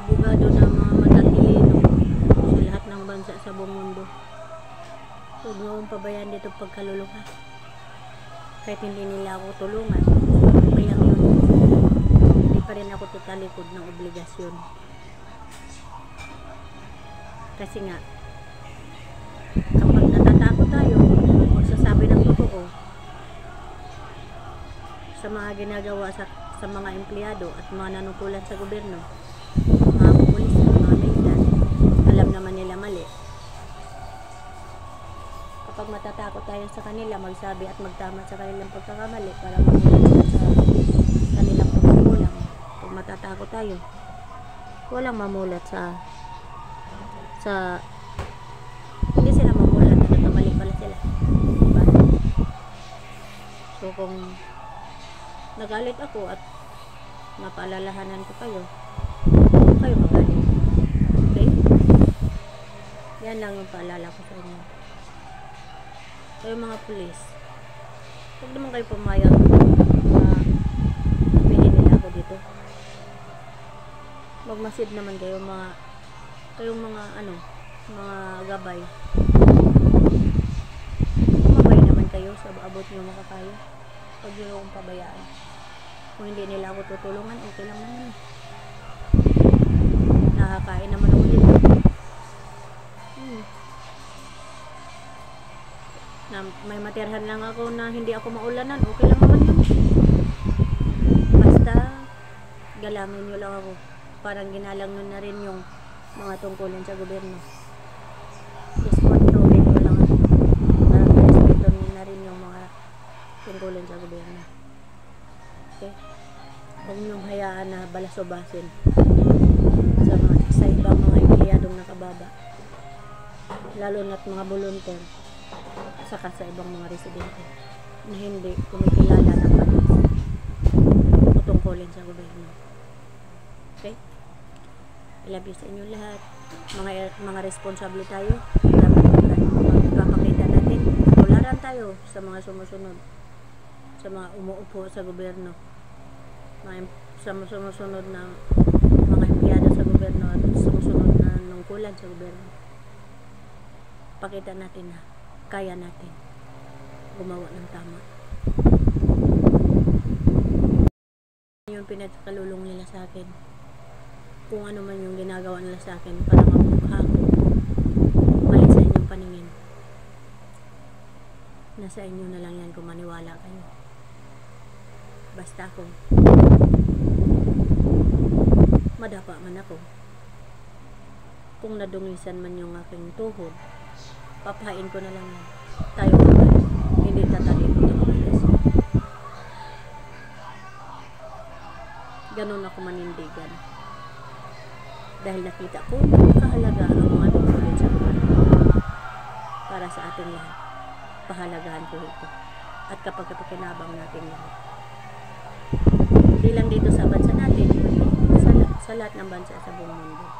abogado na mga matatilino sa lahat ng bansa sa buong mundo. Huwag mo akong pabayaan dito pagkaluluha. Kahit hindi nila ako tulungan, okay lang yun. Hindi pa rin ako tutalikod ng obligasyon. Kasi nga, kapag natatakot tayo, magsasabi ng totoo sa mga ginagawa sa mga empleyado at mga nanukulan sa gobyerno, mga pulis at mga militar, alam naman nila mali. Kapag matatakot tayo sa kanila, magsabi at magtama sa kanilang pagkakamali para mamulat sa kanilang pagkukulang. Kung matatakot tayo, walang mamulat hindi sila mamulat na nagkamali pala sila, diba? So kung nagalit ako at napaalalahanan ko kayo magalit, okay? Yan lang yung paalala ko sa inyo. Kayo mga pulis, huwag naman kayo pumayag na sabihin nila ako dito. Magmasid naman kayo kayong mga gabay. Kumabay naman kayo sa abot nyo makakaya. Huwag nyo akong pabayaan. Kung hindi nila ako tutulungan, okay lang naman. Nakakain naman ako dito. Na may matirhan lang ako na hindi ako maulanan, okay lang naman yun. Basta galamin nyo lang ako. Parang ginalang nyo na rin yung mga tungkulin sa gobyerno. Respontuhin nyo lang ako. Parang respeto nyo na rin yung mga tungkulin sa gobyerno. Okay? Huwag nyo hayaan na balasobasin sa ibang mga empleyadong nakababa, lalo na't mga volunteer, saka sa ibang mga residente na hindi kumikilala ng batas o tungkulin sa gobyerno. Okay? I love you sa inyo lahat. Mga responsable tayo. Dapat magpapakita natin. Tularan tayo sa mga sumusunod, sa mga umuupo sa gobyerno, sa sumusunod na mga empleyado sa gobyerno at sumusunod na nungkulan sa gobyerno. Pakita natin na kaya natin gumawa ng tama. Yung pinagkalulong nila sa akin, kung ano man yung ginagawa nila sa akin para mamukha ko, malit sa inyong paningin. Nasa inyo na lang yan kung maniwala kayo. Basta ako, madapa man ako, kung nadungisan man yung aking tuhod, papahain ko na lang yan. Tayo naman, hindi tatalikod ang oras. Ganon ako manindigan. Dahil nakita ko kahalaga ang mga tungkulin sa gobyerno para sa ating lahat. Pahalagahan ko ito at kapag kapakinabang natin lahat. Hindi lang dito sa bansa natin, sa lahat ng bansa sa buong mundo.